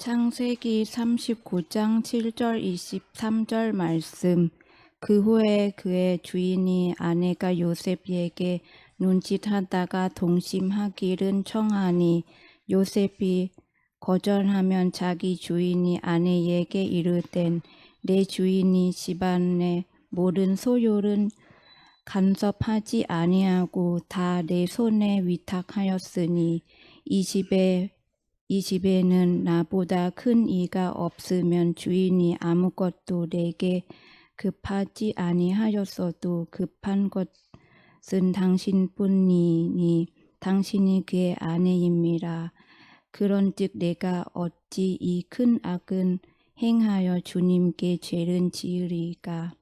창세기 39장 7절 23절 말씀. 그 후에 그의 주인이 아내가 요셉에게 눈짓하다가 동심하기를 청하니 요셉이 거절하면 자기 주인이 아내에게 이르되 내 주인이 집안의 모든 소유를 간섭하지 아니하고 다 내 손에 위탁하였으니 이 집에는 나보다 큰 이가 없으면 주인이 아무것도 내게 급하지 아니하였어도 급한 것은 당신뿐이니 당신이 그의 아내임이라. 그런즉 내가 어찌 이 큰 악은 행하여 주님께 죄를 지으리까.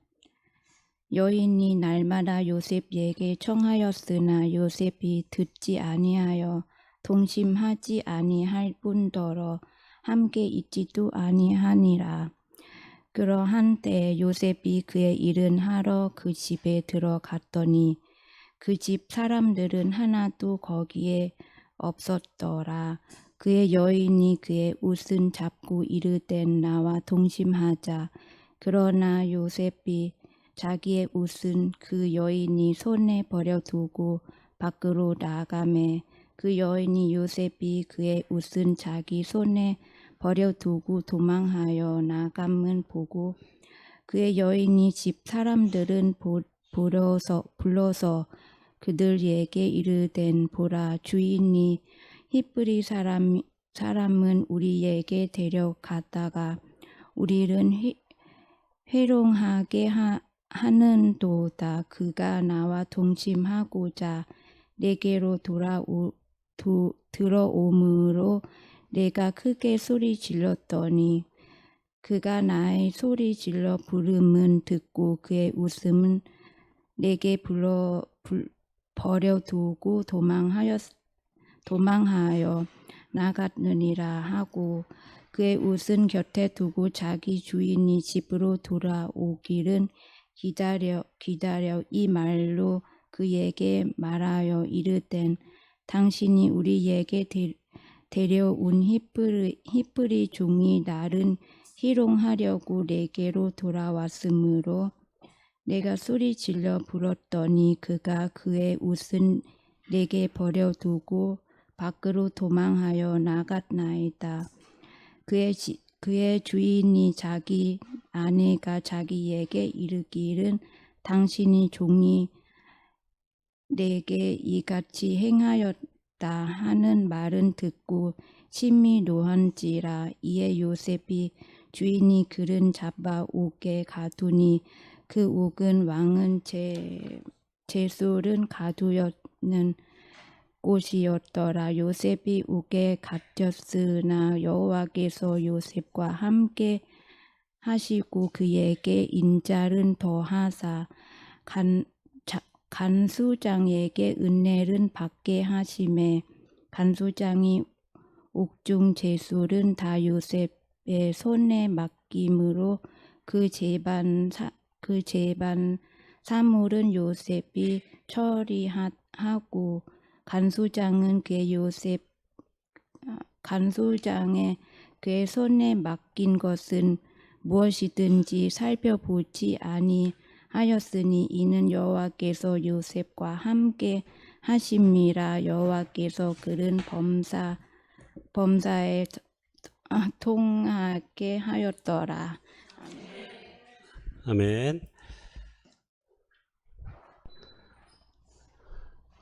여인이 날마다 요셉에게 청하였으나 요셉이 듣지 아니하여 동심하지 아니할 뿐더러 함께 있지도 아니하니라. 그러한 때에 요셉이 그의 일은 하러 그 집에 들어갔더니 그 집 사람들은 하나도 거기에 없었더라. 그의 여인이 그의 옷을 잡고 이르되 나와 동심하자. 그러나 요셉이 자기의 옷은 그 여인이 손에 버려두고 밖으로 나가매 그 여인이 요셉이 그의 옷은 자기 손에 버려두고 도망하여 나감을 보고 그의 여인이 집 사람들은 불러서 그들에게 이르되 보라, 주인이 히브리 사람은 우리에게 데려갔다가 우리를 회롱하게 하는도다. 그가 나와 동침하고자 내게로 들어오므로 내가 크게 소리 질렀더니 그가 나의 소리 질러 부름은 듣고 그의 웃음은 내게 버려두고 도망하여 나갔느니라 하고 그의 옷은 곁에 두고 자기 주인이 집으로 돌아오기를 기다려 이 말로 그에게 말하여 이르되 당신이 우리에게 데려온 히브리 종이 나를 희롱하려고 내게로 돌아왔으므로 내가 소리 질러 불었더니 그가 그의 옷은 내게 버려두고 밖으로 도망하여 나갔나이다. 그의 주인이 자기 아내가 자기에게 이르기를 당신이 종이 내게 이같이 행하였다 하는 말은 듣고 심히 노한지라. 이에 요셉이 주인이 그를 잡아 옥에 가두니 그 옥은 왕은 제술은 가두었는 곳이었더라. 요셉이 옥에 갇혔으나 여호와께서 요셉과 함께 하시고 그에게 인자를 더하사 간수장에게 은혜를 받게 하심에 간수장이 옥중 제술은 다 요셉의 손에 맡김으로 그 재반 사물은 요셉이 처리하고 간수장은 간수장의 그의 손에 맡긴 것은 무엇이든지 살펴보지 아니하였으니 이는 여호와께서 요셉과 함께 하심이라. 여호와께서 그를 범사에 통하게 하였더라. 아멘.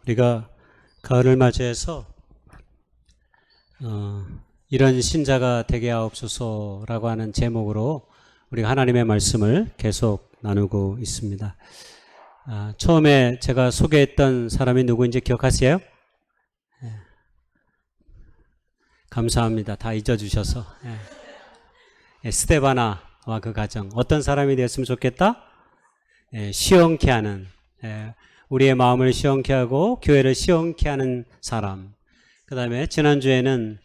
우리가 가을을 맞이해서 이런 신자가 되게 하옵소서라고 하는 제목으로 우리가 하나님의 말씀을 계속 나누고 있습니다. 처음에 제가 소개했던 사람이 누구인지 기억하세요? 감사합니다. 다 잊어주셔서. 스데바나와 그 가정. 어떤 사람이 되었으면 좋겠다? 시원케 하는, 우리의 마음을 시원케 하고 교회를 시원케 하는 사람. 그 다음에 지난주에는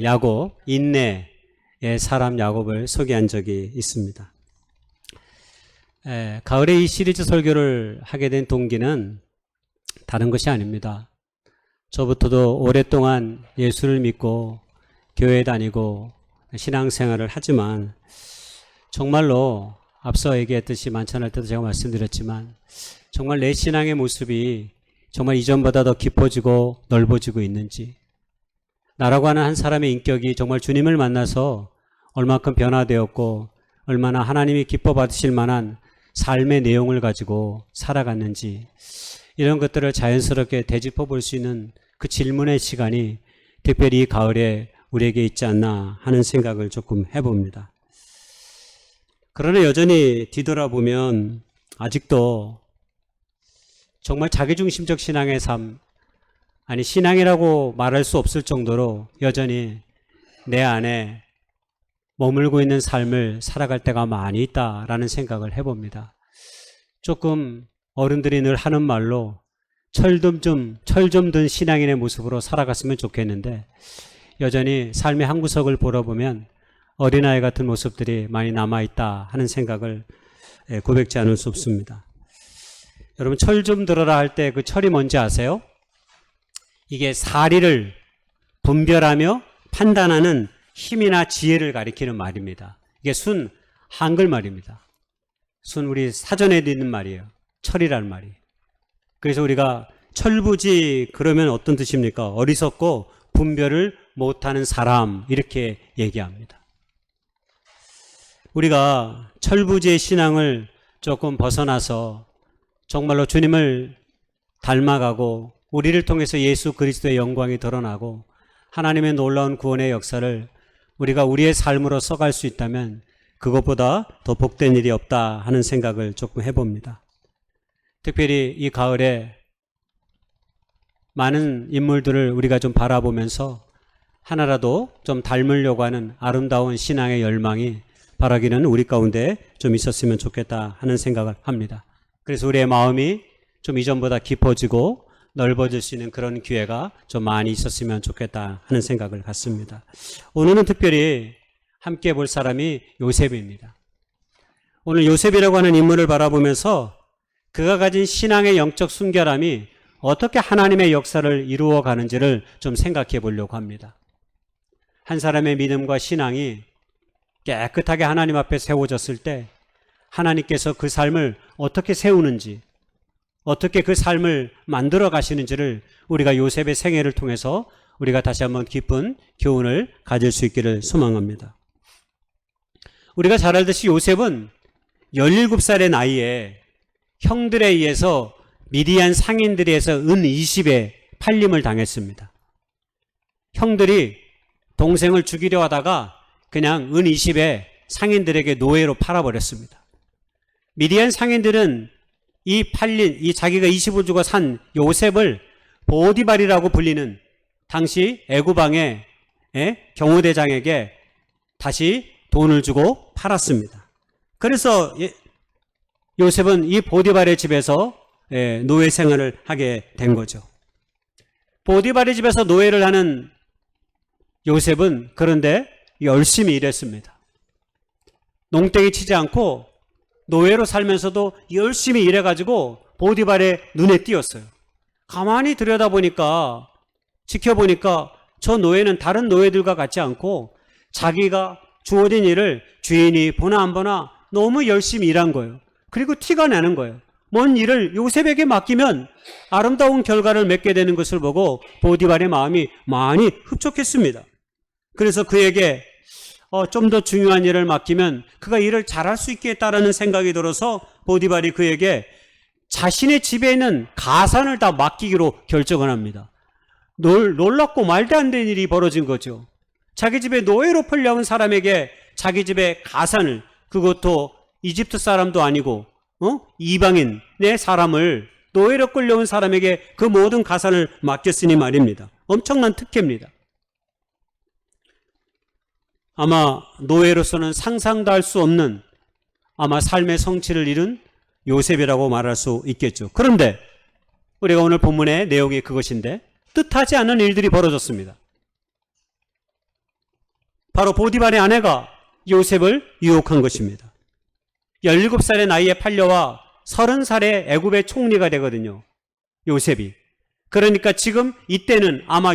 야곱, 인내의 사람 야곱을 소개한 적이 있습니다. 가을에 이 시리즈 설교를 하게 된 동기는 다른 것이 아닙니다. 저부터도 오랫동안 예수를 믿고 교회 다니고 신앙생활을 하지만 정말로 앞서 얘기했듯이 만찬할 때도 제가 말씀드렸지만 정말 내 신앙의 모습이 정말 이전보다 더 깊어지고 넓어지고 있는지, 나라고 하는 한 사람의 인격이 정말 주님을 만나서 얼마큼 변화되었고 얼마나 하나님이 기뻐 받으실 만한 삶의 내용을 가지고 살아갔는지, 이런 것들을 자연스럽게 되짚어 볼 수 있는 그 질문의 시간이 특별히 이 가을에 우리에게 있지 않나 하는 생각을 조금 해봅니다. 그러나 여전히 뒤돌아보면 아직도 정말 자기중심적 신앙의 삶, 아니 신앙이라고 말할 수 없을 정도로 여전히 내 안에 머물고 있는 삶을 살아갈 때가 많이 있다라는 생각을 해봅니다. 조금 어른들이 늘 하는 말로 철 좀 든 신앙인의 모습으로 살아갔으면 좋겠는데, 여전히 삶의 한 구석을 보러보면 어린아이 같은 모습들이 많이 남아있다 하는 생각을 고백지 않을 수 없습니다. 여러분, 철 좀 들어라 할 때 그 철이 뭔지 아세요? 이게 사리를 분별하며 판단하는 힘이나 지혜를 가리키는 말입니다. 이게 순 한글 말입니다. 순 우리 사전에도 있는 말이에요. 철이라는 말이. 그래서 우리가 철부지 그러면 어떤 뜻입니까? 어리석고 분별을 못하는 사람, 이렇게 얘기합니다. 우리가 철부지의 신앙을 조금 벗어나서 정말로 주님을 닮아가고 우리를 통해서 예수 그리스도의 영광이 드러나고 하나님의 놀라운 구원의 역사를 우리가 우리의 삶으로 써갈 수 있다면 그것보다 더 복된 일이 없다 하는 생각을 조금 해봅니다. 특별히 이 가을에 많은 인물들을 우리가 좀 바라보면서 하나라도 좀 닮으려고 하는 아름다운 신앙의 열망이 바라기는 우리 가운데 좀 있었으면 좋겠다 하는 생각을 합니다. 그래서 우리의 마음이 좀 이전보다 깊어지고 넓어질 수 있는 그런 기회가 좀 많이 있었으면 좋겠다 하는 생각을 갖습니다. 오늘은 특별히 함께 볼 사람이 요셉입니다. 오늘 요셉이라고 하는 인물을 바라보면서 그가 가진 신앙의 영적 순결함이 어떻게 하나님의 역사를 이루어 가는지를 좀 생각해 보려고 합니다. 한 사람의 믿음과 신앙이 깨끗하게 하나님 앞에 세워졌을 때 하나님께서 그 삶을 어떻게 세우는지, 어떻게 그 삶을 만들어 가시는지를 우리가 요셉의 생애를 통해서 우리가 다시 한번 깊은 교훈을 가질 수 있기를 소망합니다. 우리가 잘 알듯이 요셉은 17살의 나이에 형들에 의해서 미디안 상인들에 의해서 은 20에 팔림을 당했습니다. 형들이 동생을 죽이려 하다가 그냥 은 20에 상인들에게 노예로 팔아버렸습니다. 미디안 상인들은 이 자기가 20을 주고 산 요셉을 보디발이라고 불리는 당시 애굽왕의 경호대장에게 다시 돈을 주고 팔았습니다. 그래서 요셉은 이 보디발의 집에서 노예 생활을 하게 된 거죠. 보디발의 집에서 노예를 하는 요셉은 그런데 열심히 일했습니다. 농땡이 치지 않고 노예로 살면서도 열심히 일해가지고 보디발의 눈에 띄었어요. 가만히 들여다보니까, 지켜보니까 저 노예는 다른 노예들과 같지 않고 자기가 주어진 일을 주인이 보나 안 보나 너무 열심히 일한 거예요. 그리고 티가 나는 거예요. 뭔 일을 요셉에게 맡기면 아름다운 결과를 맺게 되는 것을 보고 보디발의 마음이 많이 흡족했습니다. 그래서 그에게 좀 더 중요한 일을 맡기면 그가 일을 잘할 수 있겠다라는 생각이 들어서 보디발이 그에게 자신의 집에 있는 가산을 다 맡기기로 결정을 합니다. 놀랍고 말도 안 되는 일이 벌어진 거죠. 자기 집에 노예로 풀려온 사람에게 자기 집의 가산을, 그것도 이집트 사람도 아니고 이방인의 사람을, 노예로 끌려온 사람에게 그 모든 가산을 맡겼으니 말입니다. 엄청난 특혜입니다. 아마 노예로서는 상상도 할 수 없는 아마 삶의 성취를 이룬 요셉이라고 말할 수 있겠죠. 그런데 우리가 오늘 본문의 내용이 그것인데 뜻하지 않은 일들이 벌어졌습니다. 바로 보디발의 아내가 요셉을 유혹한 것입니다. 17살의 나이에 팔려와 30살에 애굽의 총리가 되거든요. 요셉이. 그러니까 지금 이때는 아마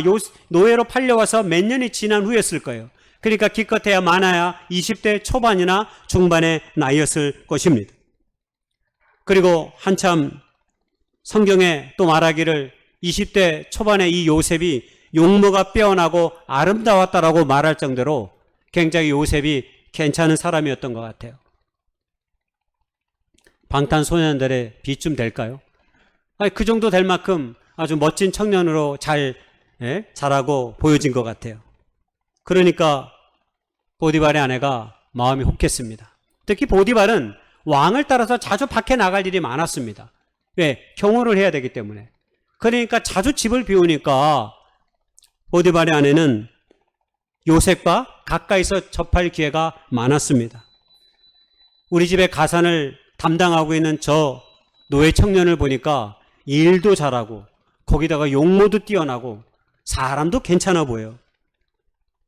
노예로 팔려와서 몇 년이 지난 후였을 거예요. 그러니까 기껏해야 많아야 20대 초반이나 중반의 나이였을 것입니다. 그리고 한참 성경에 또 말하기를 20대 초반의 이 요셉이 용모가 빼어나고 아름다웠다라고 말할 정도로 굉장히 요셉이 괜찮은 사람이었던 것 같아요. 방탄소년단의 비쯤 될까요? 그 정도 될 만큼 아주 멋진 청년으로 자라고 보여진 것 같아요. 그러니까 보디발의 아내가 마음이 혹했습니다. 특히 보디발은 왕을 따라서 자주 밖에 나갈 일이 많았습니다. 왜? 경호를 해야 되기 때문에. 그러니까 자주 집을 비우니까 보디발의 아내는 요셉과 가까이서 접할 기회가 많았습니다. 우리 집의 가산을 담당하고 있는 저 노예 청년을 보니까 일도 잘하고 거기다가 용모도 뛰어나고 사람도 괜찮아 보여요.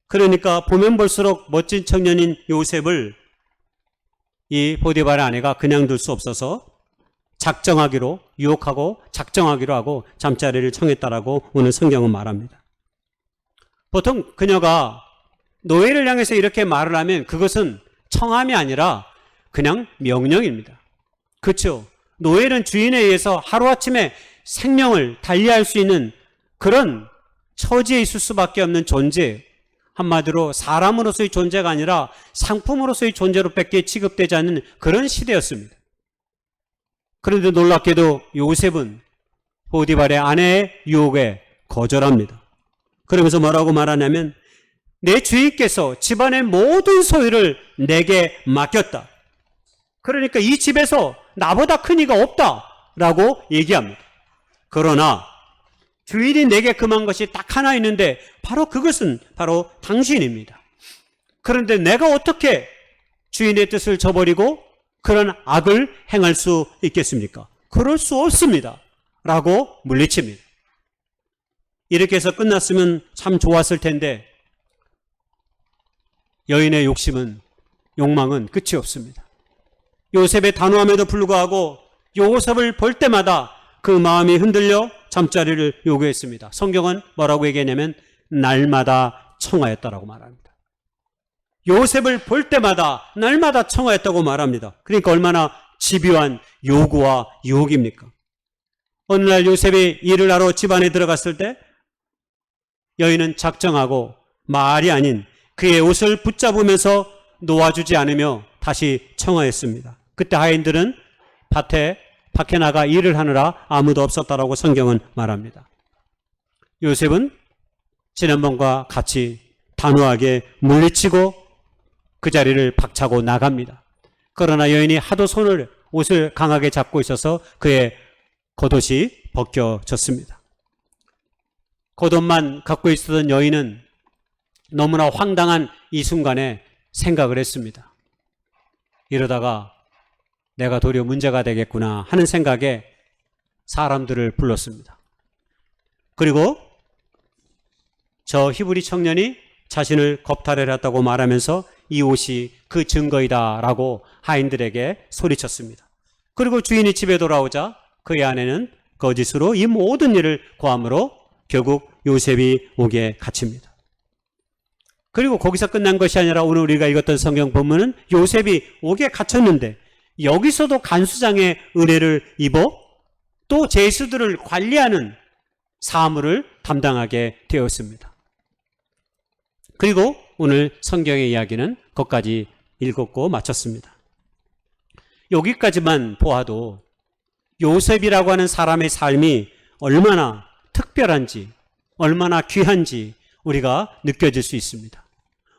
그러니까 보면 볼수록 멋진 청년인 요셉을 이 보디발의 아내가 그냥 둘 수 없어서 유혹하고 작정하기로 하고 잠자리를 청했다라고 오늘 성경은 말합니다. 보통 그녀가 노예를 향해서 이렇게 말을 하면 그것은 청함이 아니라 그냥 명령입니다. 그렇죠? 노예는 주인에 의해서 하루아침에 생명을 달리할 수 있는 그런 처지에 있을 수밖에 없는 존재, 한마디로 사람으로서의 존재가 아니라 상품으로서의 존재로밖에 취급되지 않는 그런 시대였습니다. 그런데 놀랍게도 요셉은 보디발의 아내의 유혹에 거절합니다. 그러면서 뭐라고 말하냐면 내 주인께서 집안의 모든 소유를 내게 맡겼다. 그러니까 이 집에서 나보다 큰 이가 없다라고 얘기합니다. 그러나 주인이 내게 금한 것이 딱 하나 있는데 바로 그것은 바로 당신입니다. 그런데 내가 어떻게 주인의 뜻을 저버리고 그런 악을 행할 수 있겠습니까? 그럴 수 없습니다. 라고 물리칩니다. 이렇게 해서 끝났으면 참 좋았을 텐데 여인의 욕망은 끝이 없습니다. 요셉의 단호함에도 불구하고 요셉을 볼 때마다 그 마음이 흔들려 잠자리를 요구했습니다. 성경은 뭐라고 얘기하냐면 날마다 청하였다라고 말합니다. 요셉을 볼 때마다 날마다 청하였다고 말합니다. 그러니까 얼마나 집요한 요구와 유혹입니까? 어느 날 요셉이 일을 하러 집 안에 들어갔을 때 여인은 작정하고 말이 아닌 그의 옷을 붙잡으면서 놓아주지 않으며 다시 청하였습니다. 그때 하인들은 밖에 나가 일을 하느라 아무도 없었다라고 성경은 말합니다. 요셉은 지난번과 같이 단호하게 물리치고 그 자리를 박차고 나갑니다. 그러나 여인이 하도 옷을 강하게 잡고 있어서 그의 겉옷이 벗겨졌습니다. 겉옷만 갖고 있었던 여인은 너무나 황당한 이 순간에 생각을 했습니다. 이러다가 내가 도리어 문제가 되겠구나 하는 생각에 사람들을 불렀습니다. 그리고 저 히브리 청년이 자신을 겁탈해놨다고 말하면서 이 옷이 그 증거이다라고 하인들에게 소리쳤습니다. 그리고 주인이 집에 돌아오자 그의 아내는 거짓으로 이 모든 일을 고함으로 결국 요셉이 옥에 갇힙니다. 그리고 거기서 끝난 것이 아니라 오늘 우리가 읽었던 성경 본문은 요셉이 옥에 갇혔는데 여기서도 간수장의 은혜를 입어 또 죄수들을 관리하는 사무를 담당하게 되었습니다. 그리고 오늘 성경의 이야기는 거기까지 읽었고 마쳤습니다. 여기까지만 보아도 요셉이라고 하는 사람의 삶이 얼마나 특별한지 얼마나 귀한지 우리가 느껴질 수 있습니다.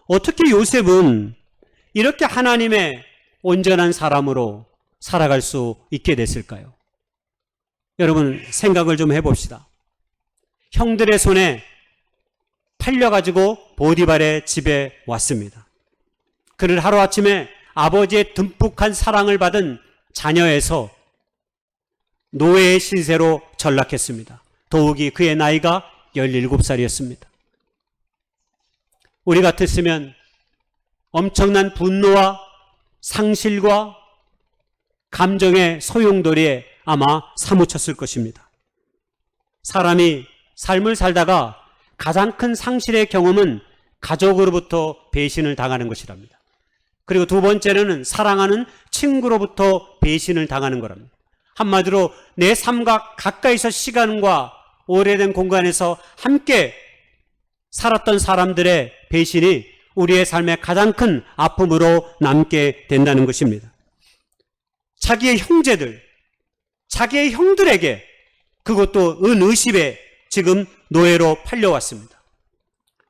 어떻게 요셉은 이렇게 하나님의 온전한 사람으로 살아갈 수 있게 됐을까요? 여러분 생각을 좀 해봅시다. 형들의 손에 팔려가지고 보디발의 집에 왔습니다. 그를 하루아침에 아버지의 듬뿍한 사랑을 받은 자녀에서 노예의 신세로 전락했습니다. 더욱이 그의 나이가 17살이었습니다. 우리 같았으면 엄청난 분노와 상실과 감정의 소용돌이에 아마 사무쳤을 것입니다. 사람이 삶을 살다가 가장 큰 상실의 경험은 가족으로부터 배신을 당하는 것이랍니다. 그리고 두 번째는 사랑하는 친구로부터 배신을 당하는 거랍니다. 한마디로 내 삶과 가까이서 시간과 오래된 공간에서 함께 살았던 사람들의 배신이 우리의 삶의 가장 큰 아픔으로 남게 된다는 것입니다. 자기의 형제들, 자기의 형들에게, 그것도 은의식에 지금 노예로 팔려왔습니다.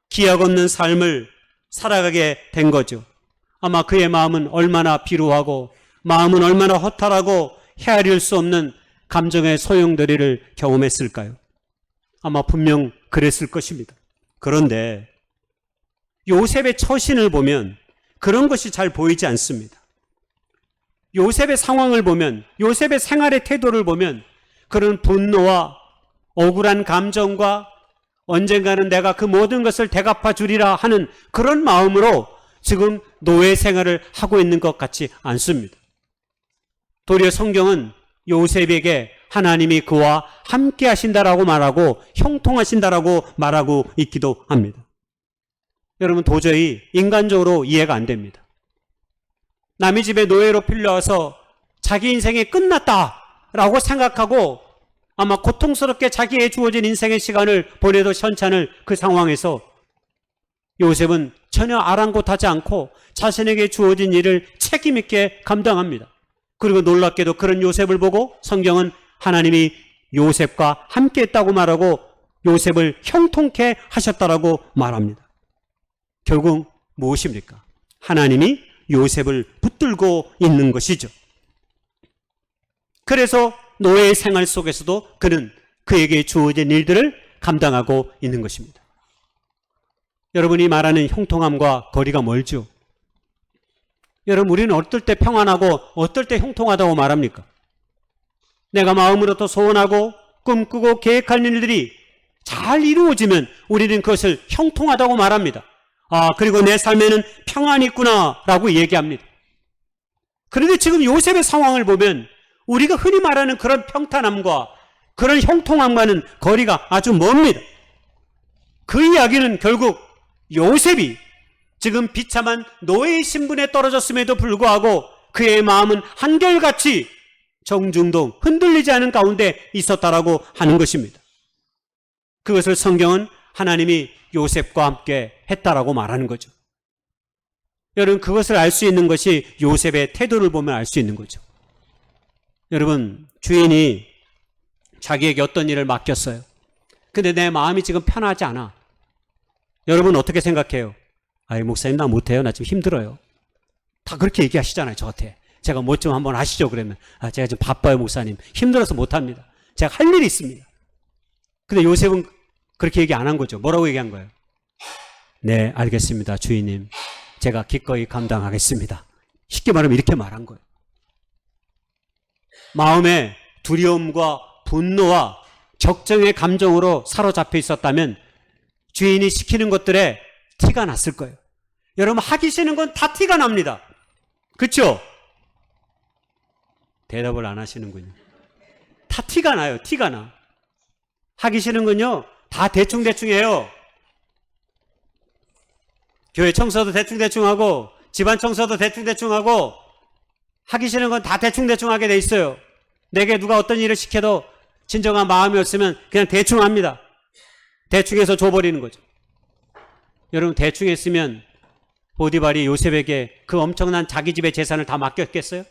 기약 없는 삶을 살아가게 된 거죠. 아마 그의 마음은 얼마나 비루하고 마음은 얼마나 허탈하고 헤아릴 수 없는 감정의 소용돌이를 경험했을까요? 아마 분명 그랬을 것입니다. 그런데 요셉의 처신을 보면 그런 것이 잘 보이지 않습니다. 요셉의 상황을 보면, 요셉의 생활의 태도를 보면 그런 분노와 억울한 감정과 언젠가는 내가 그 모든 것을 대갚아 주리라 하는 그런 마음으로 지금 노예 생활을 하고 있는 것 같지 않습니다. 도리어 성경은 요셉에게 하나님이 그와 함께 하신다라고 말하고 형통하신다라고 말하고 있기도 합니다. 여러분, 도저히 인간적으로 이해가 안 됩니다. 남의 집에 노예로 빌려와서 자기 인생이 끝났다라고 생각하고 아마 고통스럽게 자기의 주어진 인생의 시간을 보내도 현찮을 그 상황에서 요셉은 전혀 아랑곳하지 않고 자신에게 주어진 일을 책임 있게 감당합니다. 그리고 놀랍게도 그런 요셉을 보고 성경은 하나님이 요셉과 함께 했다고 말하고 요셉을 형통케 하셨다라고 말합니다. 결국 무엇입니까? 하나님이 요셉을 붙들고 있는 것이죠. 그래서 노예의 생활 속에서도 그는 그에게 주어진 일들을 감당하고 있는 것입니다. 여러분이 말하는 형통함과 거리가 멀죠. 여러분, 우리는 어떨 때 평안하고 어떨 때 형통하다고 말합니까? 내가 마음으로부터 소원하고 꿈꾸고 계획하는 일들이 잘 이루어지면 우리는 그것을 형통하다고 말합니다. 그리고 내 삶에는 평안이 있구나 라고 얘기합니다. 그런데 지금 요셉의 상황을 보면 우리가 흔히 말하는 그런 평탄함과 그런 형통함과는 거리가 아주 멉니다. 그 이야기는 결국 요셉이 지금 비참한 노예의 신분에 떨어졌음에도 불구하고 그의 마음은 한결같이 정중동 흔들리지 않은 가운데 있었다라고 하는 것입니다. 그것을 성경은 하나님이 요셉과 함께 했다라고 말하는 거죠. 여러분, 그것을 알 수 있는 것이 요셉의 태도를 보면 알 수 있는 거죠. 여러분, 주인이 자기에게 어떤 일을 맡겼어요. 근데 내 마음이 지금 편하지 않아. 여러분 어떻게 생각해요? 목사님 나 못해요. 나 지금 힘들어요. 다 그렇게 얘기하시잖아요, 저한테. 제가 뭐 좀 한번 하시죠 그러면. 제가 지금 바빠요 목사님. 힘들어서 못합니다. 제가 할 일이 있습니다. 근데 요셉은 그렇게 얘기 안 한 거죠. 뭐라고 얘기한 거예요? 네, 알겠습니다 주인님. 제가 기꺼이 감당하겠습니다. 쉽게 말하면 이렇게 말한 거예요. 마음에 두려움과 분노와 적정의 감정으로 사로잡혀 있었다면 주인이 시키는 것들에 티가 났을 거예요. 여러분, 하기 싫은 건 다 티가 납니다. 그렇죠? 대답을 안 하시는군요. 다 티가 나요. 티가 나. 하기 싫은 건요 다 대충대충 해요. 교회 청소도 대충대충 하고 집안 청소도 대충대충 하고 하기 싫은 건 다 대충대충 하게 돼 있어요. 내게 누가 어떤 일을 시켜도 진정한 마음이 없으면 그냥 대충 합니다. 대충 해서 줘버리는 거죠. 여러분, 대충 했으면 보디발이 요셉에게 그 엄청난 자기 집의 재산을 다 맡겼겠어요?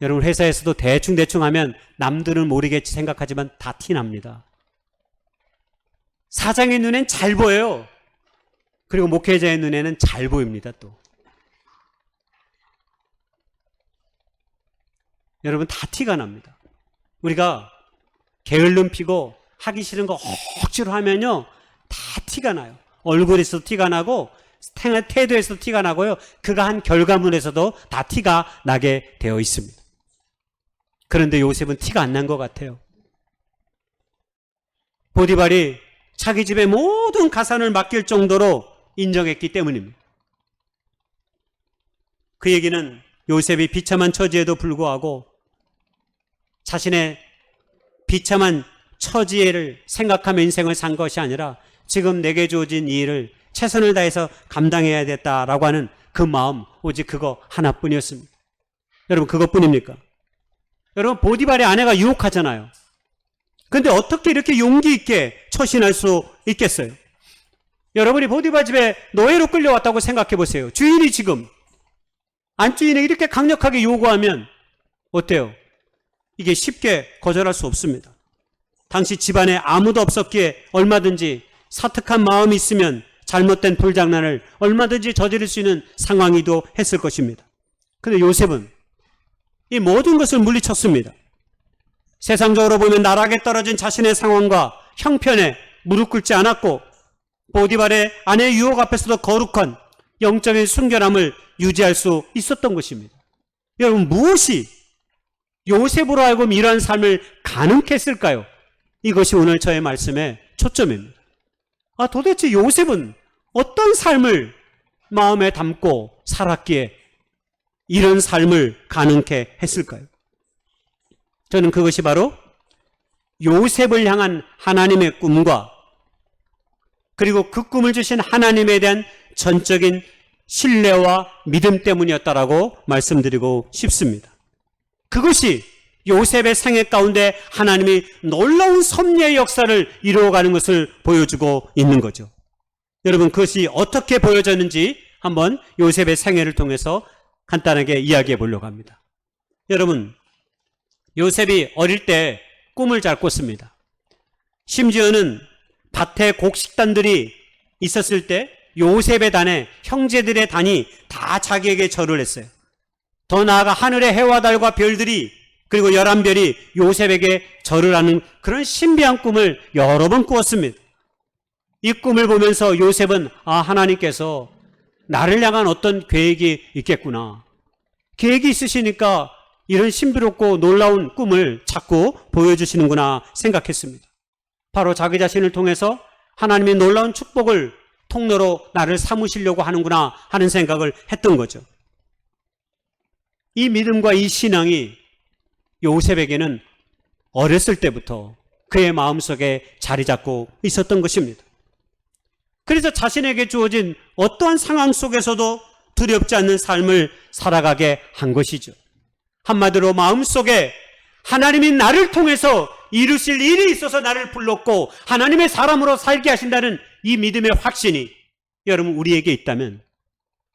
여러분, 회사에서도 대충대충 하면 남들은 모르겠지 생각하지만 다 티납니다. 사장의 눈엔 잘 보여요. 그리고 목회자의 눈에는 잘 보입니다. 또 여러분, 다 티가 납니다. 우리가 게을름 피고 하기 싫은 거 억지로 하면요 다 티가 나요. 얼굴에서도 티가 나고 태도에서도 티가 나고요. 그가 한 결과물에서도 다 티가 나게 되어 있습니다. 그런데 요셉은 티가 안 난 것 같아요. 보디발이 자기 집의 모든 가산을 맡길 정도로 인정했기 때문입니다. 그 얘기는 요셉이 비참한 처지에도 불구하고 자신의 비참한 처지를 생각하며 인생을 산 것이 아니라 지금 내게 주어진 이 일을 최선을 다해서 감당해야 겠다라고 하는 그 마음, 오직 그거 하나뿐이었습니다. 여러분, 그것뿐입니까? 여러분, 보디발의 아내가 유혹하잖아요. 근데 어떻게 이렇게 용기 있게 처신할 수 있겠어요? 여러분이 보디발 집에 노예로 끌려왔다고 생각해 보세요. 주인이 지금 안주인에게 이렇게 강력하게 요구하면 어때요? 이게 쉽게 거절할 수 없습니다. 당시 집안에 아무도 없었기에 얼마든지 사특한 마음이 있으면 잘못된 불장난을 얼마든지 저지를 수 있는 상황이기도 했을 것입니다. 그런데 요셉은 이 모든 것을 물리쳤습니다. 세상적으로 보면 나락에 떨어진 자신의 상황과 형편에 무릎 꿇지 않았고 보디발의 아내의 유혹 앞에서도 거룩한 영적인 순결함을 유지할 수 있었던 것입니다. 여러분, 무엇이 요셉으로 하여금 이러한 삶을 가능케 했을까요? 이것이 오늘 저의 말씀의 초점입니다. 도대체 요셉은 어떤 삶을 마음에 담고 살았기에 이런 삶을 가능케 했을까요? 저는 그것이 바로 요셉을 향한 하나님의 꿈과 그리고 그 꿈을 주신 하나님에 대한 전적인 신뢰와 믿음 때문이었다라고 말씀드리고 싶습니다. 그것이 요셉의 생애 가운데 하나님이 놀라운 섭리의 역사를 이루어가는 것을 보여주고 있는 거죠. 여러분, 그것이 어떻게 보여졌는지 한번 요셉의 생애를 통해서 간단하게 이야기해 보려고 합니다. 여러분, 요셉이 어릴 때 꿈을 잘 꿨습니다. 심지어는 밭에 곡식단들이 있었을 때 요셉의 단에 형제들의 단이 다 자기에게 절을 했어요. 더 나아가 하늘의 해와 달과 별들이 그리고 11별이 요셉에게 절을 하는 그런 신비한 꿈을 여러 번 꾸었습니다. 이 꿈을 보면서 요셉은 하나님께서 나를 향한 어떤 계획이 있겠구나. 계획이 있으시니까 이런 신비롭고 놀라운 꿈을 자꾸 보여주시는구나 생각했습니다. 바로 자기 자신을 통해서 하나님의 놀라운 축복을 통로로 나를 삼으시려고 하는구나 하는 생각을 했던 거죠. 이 믿음과 이 신앙이 요셉에게는 어렸을 때부터 그의 마음속에 자리 잡고 있었던 것입니다. 그래서 자신에게 주어진 어떠한 상황 속에서도 두렵지 않는 삶을 살아가게 한 것이죠. 한마디로 마음속에 하나님이 나를 통해서 이루실 일이 있어서 나를 불렀고 하나님의 사람으로 살게 하신다는 이 믿음의 확신이 여러분 우리에게 있다면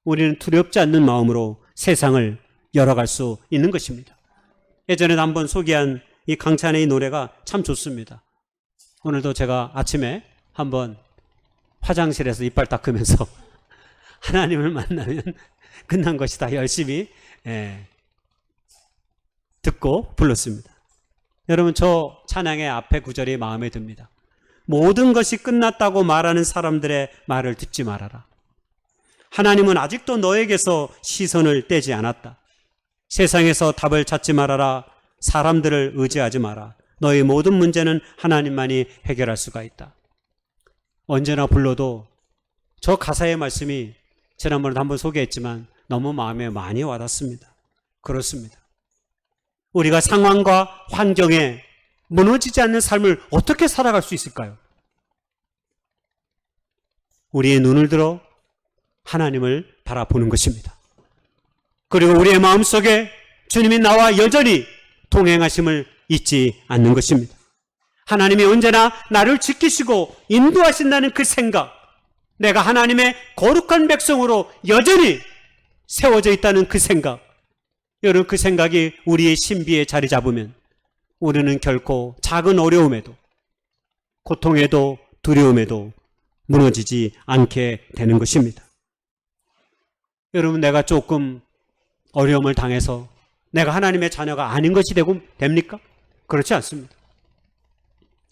우리는 두렵지 않는 마음으로 세상을 열어갈 수 있는 것입니다. 예전에 한번 소개한 이 강찬의 이 노래가 참 좋습니다. 오늘도 제가 아침에 한번 화장실에서 이빨 닦으면서 하나님을 만나면 끝난 것이다 열심히 듣고 불렀습니다. 여러분, 저 찬양의 앞에 구절이 마음에 듭니다. 모든 것이 끝났다고 말하는 사람들의 말을 듣지 말아라. 하나님은 아직도 너에게서 시선을 떼지 않았다. 세상에서 답을 찾지 말아라. 사람들을 의지하지 마라. 너의 모든 문제는 하나님만이 해결할 수가 있다. 언제나 불러도 저 가사의 말씀이 지난번에도 한번 소개했지만 너무 마음에 많이 와닿습니다. 그렇습니다. 우리가 상황과 환경에 무너지지 않는 삶을 어떻게 살아갈 수 있을까요? 우리의 눈을 들어 하나님을 바라보는 것입니다. 그리고 우리의 마음속에 주님이 나와 여전히 동행하심을 잊지 않는 것입니다. 하나님이 언제나 나를 지키시고 인도하신다는 그 생각, 내가 하나님의 거룩한 백성으로 여전히 세워져 있다는 그 생각, 여러분 그 생각이 우리의 신비에 자리 잡으면 우리는 결코 작은 어려움에도 고통에도 두려움에도 무너지지 않게 되는 것입니다. 여러분, 내가 조금 어려움을 당해서 내가 하나님의 자녀가 아닌 것이 되고 됩니까? 그렇지 않습니다.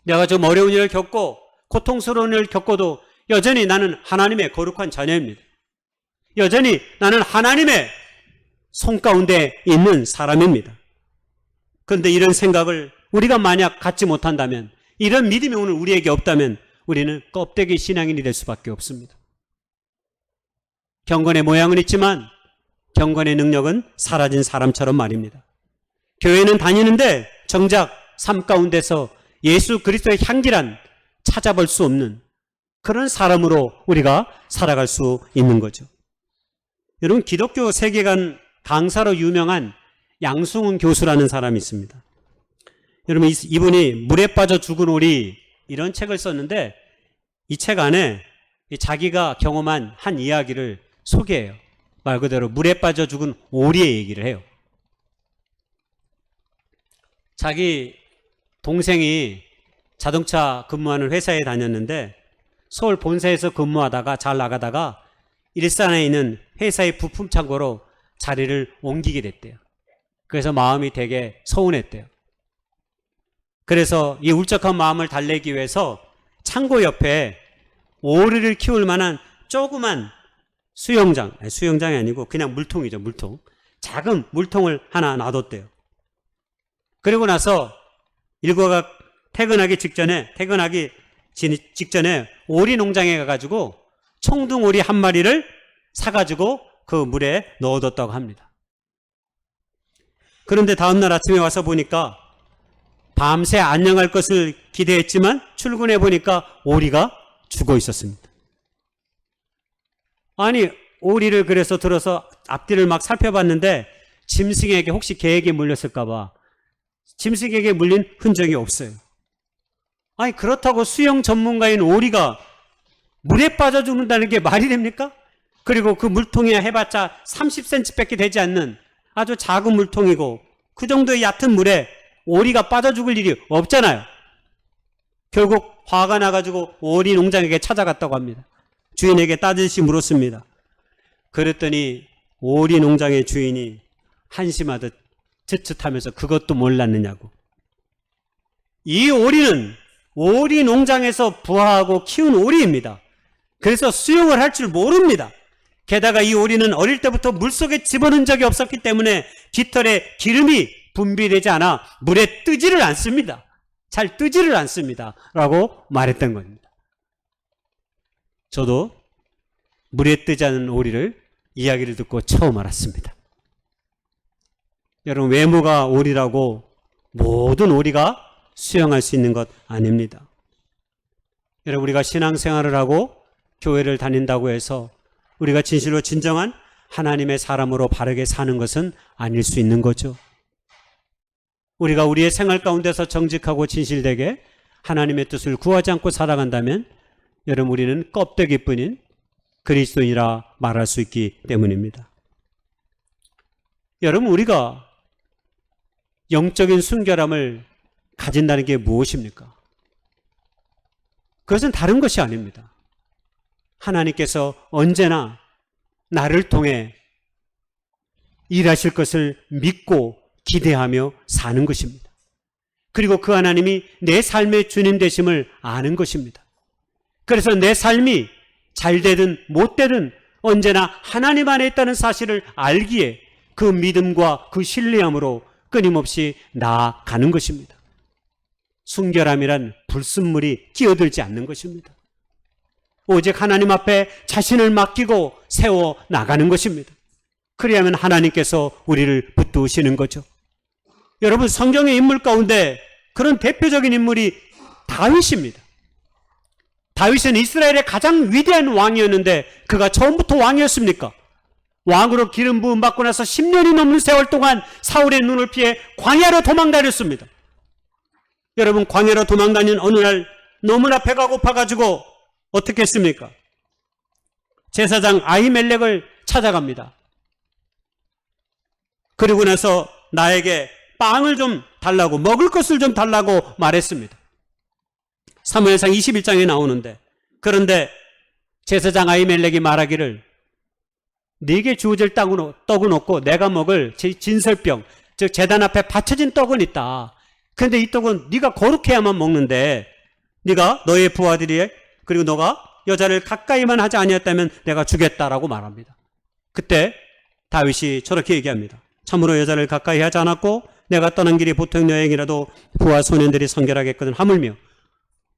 내가 좀 어려운 일을 겪고 고통스러운 일을 겪어도 여전히 나는 하나님의 거룩한 자녀입니다. 여전히 나는 하나님의 손 가운데 있는 사람입니다. 그런데 이런 생각을 우리가 만약 갖지 못한다면, 이런 믿음이 오늘 우리에게 없다면 우리는 껍데기 신앙인이 될 수밖에 없습니다. 경건의 모양은 있지만 경건의 능력은 사라진 사람처럼 말입니다. 교회는 다니는데 정작 삶 가운데서 예수 그리스도의 향기란 찾아볼 수 없는 그런 사람으로 우리가 살아갈 수 있는 거죠. 여러분, 기독교 세계관 강사로 유명한 양승훈 교수라는 사람이 있습니다. 여러분, 이분이 물에 빠져 죽은 오리 이런 책을 썼는데 이 책 안에 자기가 경험한 한 이야기를 소개해요. 말 그대로 물에 빠져 죽은 오리의 얘기를 해요. 자기 동생이 자동차 근무하는 회사에 다녔는데 서울 본사에서 근무하다가 잘 나가다가 일산에 있는 회사의 부품 창고로 자리를 옮기게 됐대요. 그래서 마음이 되게 서운했대요. 그래서 이 울적한 마음을 달래기 위해서 창고 옆에 오리를 키울 만한 조그만 수영장이 아니고 그냥 물통이죠, 물통. 작은 물통을 하나 놔뒀대요. 그리고 나서 일과가 퇴근하기 직전에 오리 농장에 가가지고 청둥오리 한 마리를 사가지고 그 물에 넣어뒀다고 합니다. 그런데 다음날 아침에 와서 보니까 밤새 안녕할 것을 기대했지만 출근해 보니까 오리가 죽어 있었습니다. 아니, 오리를 그래서 들어서 앞뒤를 막 살펴봤는데 짐승에게 혹시 개에게 물렸을까봐 짐승에게 물린 흔적이 없어요. 아니, 그렇다고 수영 전문가인 오리가 물에 빠져 죽는다는 게 말이 됩니까? 그리고 그 물통이 해봤자 30cm 밖에 되지 않는 아주 작은 물통이고 그 정도의 얕은 물에 오리가 빠져 죽을 일이 없잖아요. 결국 화가 나가지고 오리 농장에게 찾아갔다고 합니다. 주인에게 따지시 물었습니다. 그랬더니 오리 농장의 주인이 한심하듯 쯧쯧하면서 그것도 몰랐느냐고. 이 오리는 오리 농장에서 부화하고 키운 오리입니다. 그래서 수영을 할 줄 모릅니다. 게다가 이 오리는 어릴 때부터 물속에 집어넣은 적이 없었기 때문에 깃털에 기름이 분비되지 않아 물에 뜨지를 않습니다. 잘 뜨지를 않습니다. 라고 말했던 겁니다. 저도 물에 뜨지 않는 오리를 이야기를 듣고 처음 알았습니다. 여러분, 외모가 오리라고 모든 오리가 수영할 수 있는 것 아닙니다. 여러분, 우리가 신앙생활을 하고 교회를 다닌다고 해서 우리가 진실로 진정한 하나님의 사람으로 바르게 사는 것은 아닐 수 있는 거죠. 우리가 우리의 생활 가운데서 정직하고 진실되게 하나님의 뜻을 구하지 않고 살아간다면 여러분, 우리는 껍데기뿐인 그리스도인이라 말할 수 있기 때문입니다. 여러분, 우리가 영적인 순결함을 가진다는 게 무엇입니까? 그것은 다른 것이 아닙니다. 하나님께서 언제나 나를 통해 일하실 것을 믿고 기대하며 사는 것입니다. 그리고 그 하나님이 내 삶의 주님 되심을 아는 것입니다. 그래서 내 삶이 잘 되든 못 되든 언제나 하나님 안에 있다는 사실을 알기에 그 믿음과 그 신뢰함으로 끊임없이 나아가는 것입니다. 순결함이란 불순물이 끼어들지 않는 것입니다. 오직 하나님 앞에 자신을 맡기고 세워 나가는 것입니다. 그리하면 하나님께서 우리를 붙드시는 거죠. 여러분, 성경의 인물 가운데 그런 대표적인 인물이 다윗입니다. 다윗은 이스라엘의 가장 위대한 왕이었는데 그가 처음부터 왕이었습니까? 왕으로 기름 부음 받고 나서 10년이 넘는 세월 동안 사울의 눈을 피해 광야로 도망다녔습니다. 여러분, 광야로 도망다닌 어느 날 너무나 배가 고파가지고 어떻게 했습니까? 제사장 아히멜렉을 찾아갑니다. 그리고 나서 나에게 빵을 좀 달라고, 먹을 것을 좀 달라고 말했습니다. 사무엘상 21장에 나오는데, 그런데 제사장 아히멜렉이 말하기를 네게 주어질 떡은 없고 내가 먹을 진설병, 즉 제단 앞에 받쳐진 떡은 있다. 그런데 이 떡은 네가 거룩해야만 먹는데 네가 너의 부하들이 그리고 너가 여자를 가까이만 하지 아니었다면 내가 주겠다라고 말합니다. 그때 다윗이 저렇게 얘기합니다. 참으로 여자를 가까이 하지 않았고 내가 떠난 길이 보통 여행이라도 부하 소년들이 성결하겠거든 하물며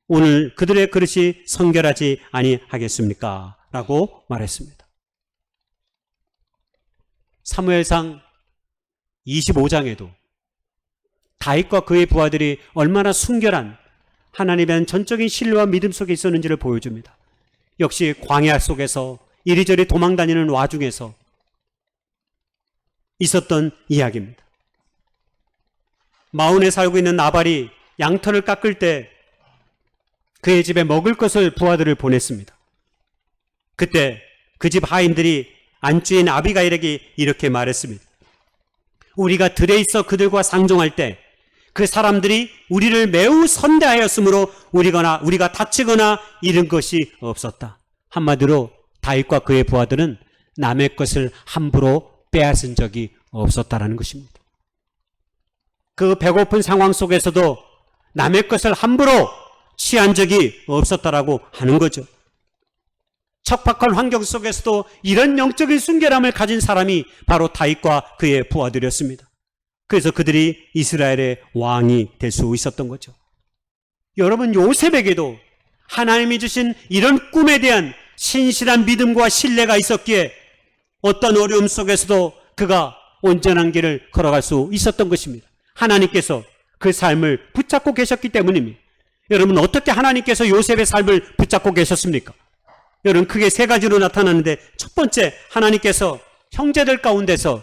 오늘 그들의 그릇이 성결하지 아니하겠습니까? 라고 말했습니다. 사무엘상 25장에도 다윗과 그의 부하들이 얼마나 순결한 하나님에 대한 전적인 신뢰와 믿음 속에 있었는지를 보여줍니다. 역시 광야 속에서 이리저리 도망다니는 와중에서 있었던 이야기입니다. 마온에 살고 있는 나발이 양털을 깎을 때 그의 집에 먹을 것을 부하들을 보냈습니다. 그때 그 집 하인들이 안주인 아비가일에게 이렇게 말했습니다. 우리가 들에 있어 그들과 상종할 때 그 사람들이 우리를 매우 선대하였으므로 우리가 다치거나 잃은 것이 없었다. 한마디로 다윗과 그의 부하들은 남의 것을 함부로 빼앗은 적이 없었다라는 것입니다. 그 배고픈 상황 속에서도 남의 것을 함부로 취한 적이 없었다라고 하는 거죠. 척박한 환경 속에서도 이런 영적인 순결함을 가진 사람이 바로 다윗과 그의 부하들이었습니다. 그래서 그들이 이스라엘의 왕이 될 수 있었던 거죠. 여러분, 요셉에게도 하나님이 주신 이런 꿈에 대한 신실한 믿음과 신뢰가 있었기에 어떤 어려움 속에서도 그가 온전한 길을 걸어갈 수 있었던 것입니다. 하나님께서 그 삶을 붙잡고 계셨기 때문입니다. 여러분, 어떻게 하나님께서 요셉의 삶을 붙잡고 계셨습니까? 여러분, 크게 세 가지로 나타나는데, 첫 번째, 하나님께서 형제들 가운데서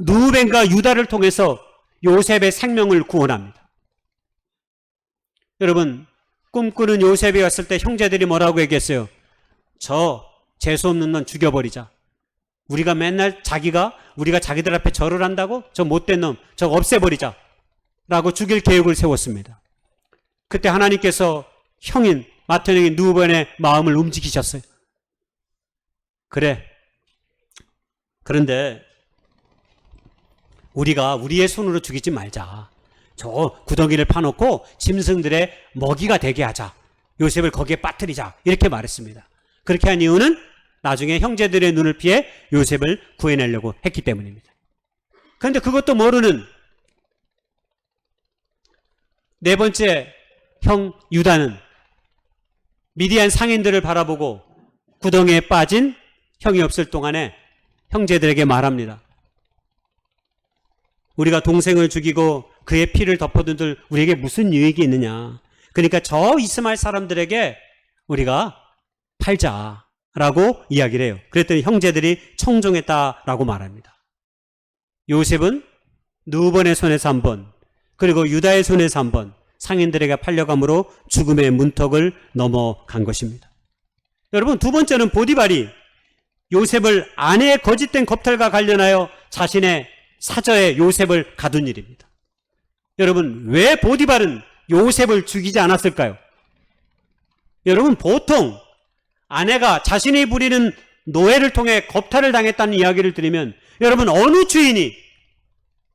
누벤과 유다를 통해서 요셉의 생명을 구원합니다. 여러분, 꿈꾸는 요셉이 왔을 때 형제들이 뭐라고 얘기했어요? 저 재수없는 놈 죽여버리자. 우리가 맨날 우리가 자기들 앞에 절을 한다고? 저 못된 놈 저거 없애버리자 라고 죽일 계획을 세웠습니다. 그때 하나님께서 형인 맏형인 누벤의 마음을 움직이셨어요. 그런데 우리가 우리의 손으로 죽이지 말자. 저 구덩이를 파놓고 짐승들의 먹이가 되게 하자. 요셉을 거기에 빠뜨리자. 이렇게 말했습니다. 그렇게 한 이유는 나중에 형제들의 눈을 피해 요셉을 구해내려고 했기 때문입니다. 그런데 그것도 모르는 네 번째 형 유다는 미디안 상인들을 바라보고 구덩이에 빠진 형이 없을 동안에 형제들에게 말합니다. 우리가 동생을 죽이고 그의 피를 덮어둔들 우리에게 무슨 유익이 있느냐. 그러니까 저 이스마엘 사람들에게 우리가 팔자라고 이야기를 해요. 그랬더니 형제들이 청종했다라고 말합니다. 요셉은 누번의 손에서 한 번, 그리고 유다의 손에서 한 번 상인들에게 팔려감으로 죽음의 문턱을 넘어간 것입니다. 여러분, 두 번째는 보디발이 요셉을 아내의 거짓된 겁탈과 관련하여 자신의 사저에 요셉을 가둔 일입니다. 여러분, 왜 보디발은 요셉을 죽이지 않았을까요? 여러분, 보통 아내가 자신이 부리는 노예를 통해 겁탈을 당했다는 이야기를 들으면 여러분, 어느 주인이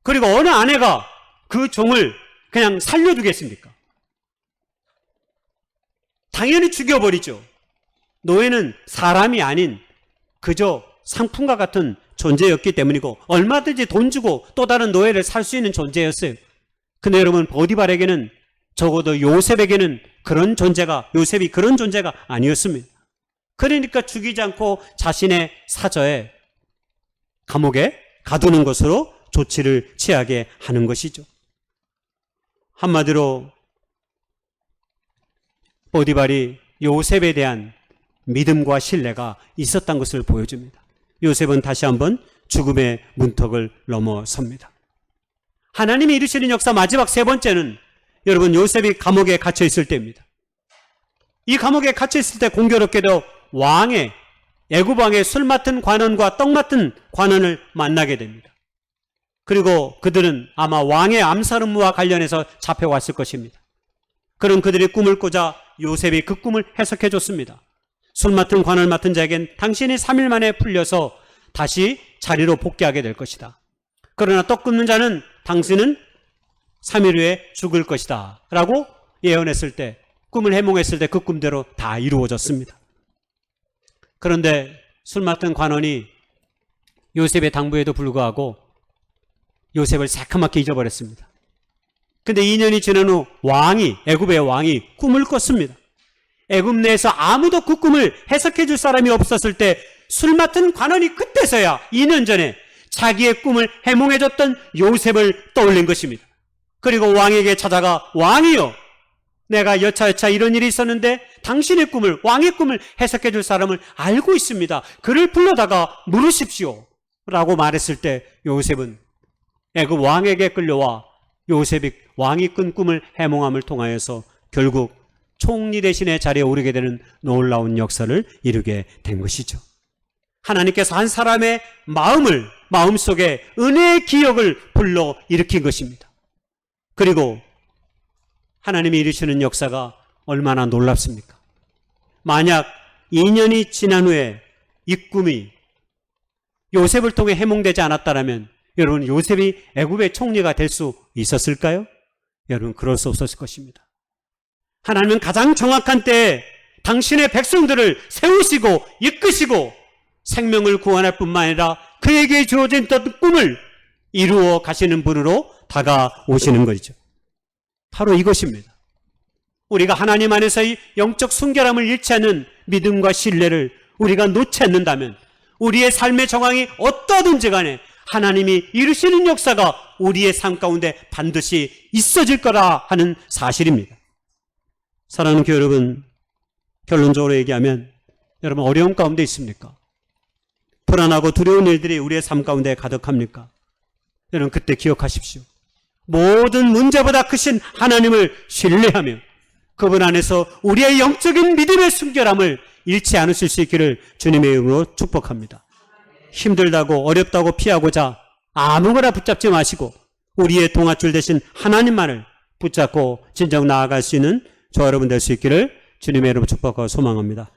그리고 어느 아내가 그 종을 그냥 살려두겠습니까? 당연히 죽여버리죠. 노예는 사람이 아닌 그저 상품과 같은 존재였기 때문이고 얼마든지 돈 주고 또 다른 노예를 살 수 있는 존재였어요. 근데 여러분, 보디발에게는 적어도 요셉이 그런 존재가 아니었습니다. 그러니까 죽이지 않고 자신의 사저에 감옥에 가두는 것으로 조치를 취하게 하는 것이죠. 한마디로 보디발이 요셉에 대한 믿음과 신뢰가 있었던 것을 보여줍니다. 요셉은 다시 한번 죽음의 문턱을 넘어섭니다. 하나님이 이루시는 역사 마지막 세 번째는 여러분, 요셉이 감옥에 갇혀 있을 때입니다. 이 감옥에 갇혀 있을 때 공교롭게도 애굽 왕의 술 맡은 관원과 떡 맡은 관원을 만나게 됩니다. 그리고 그들은 아마 왕의 암살 음모와 관련해서 잡혀왔을 것입니다. 그런 그들이 꿈을 꾸자 요셉이 그 꿈을 해석해 줬습니다. 술 맡은 관을 맡은 자에겐 당신이 3일 만에 풀려서 다시 자리로 복귀하게 될 것이다. 그러나 떡 굽는 자는 당신은 3일 후에 죽을 것이다 라고 예언했을 때, 꿈을 해몽했을 때 그 꿈대로 다 이루어졌습니다. 그런데 술 맡은 관원이 요셉의 당부에도 불구하고 요셉을 새카맣게 잊어버렸습니다. 근데 2년이 지난 후 애굽의 왕이 꿈을 꿨습니다. 애굽 내에서 아무도 그 꿈을 해석해 줄 사람이 없었을 때 술 맡은 관원이 그때서야 2년 전에 자기의 꿈을 해몽해 줬던 요셉을 떠올린 것입니다. 그리고 왕에게 찾아가 왕이여, 내가 여차여차 이런 일이 있었는데 당신의 꿈을, 왕의 꿈을 해석해 줄 사람을 알고 있습니다. 그를 불러다가 물으십시오. 라고 말했을 때 요셉은 애굽 왕에게 끌려와 요셉이 왕이 꾼 꿈을 해몽함을 통하여서 결국 총리 대신의 자리에 오르게 되는 놀라운 역사를 이루게 된 것이죠. 하나님께서 한 사람의 마음속에 은혜의 기억을 불러 일으킨 것입니다. 그리고 하나님이 이루시는 역사가 얼마나 놀랍습니까? 만약 2년이 지난 후에 이 꿈이 요셉을 통해 해몽되지 않았다면 여러분, 요셉이 애굽의 총리가 될 수 있었을까요? 여러분, 그럴 수 없었을 것입니다. 하나님은 가장 정확한 때에 당신의 백성들을 세우시고 이끄시고 생명을 구원할 뿐만 아니라 그에게 주어진 꿈을 이루어 가시는 분으로 다가오시는 것이죠. 바로 이것입니다. 우리가 하나님 안에서의 영적 순결함을 잃지 않는 믿음과 신뢰를 우리가 놓지 않는다면 우리의 삶의 정황이 어떠든지 간에 하나님이 이루시는 역사가 우리의 삶 가운데 반드시 있어질 거라 하는 사실입니다. 사랑하는 교회 여러분, 결론적으로 얘기하면 여러분 어려움 가운데 있습니까? 불안하고 두려운 일들이 우리의 삶 가운데 가득합니까? 여러분 그때 기억하십시오. 모든 문제보다 크신 하나님을 신뢰하며 그분 안에서 우리의 영적인 믿음의 순결함을 잃지 않으실 수 있기를 주님의 이름으로 축복합니다. 힘들다고 어렵다고 피하고자 아무거나 붙잡지 마시고 우리의 동아줄 대신 하나님만을 붙잡고 진정 나아갈 수 있는 저와 여러분 될 수 있기를 주님의 이름으로 축복하고 소망합니다.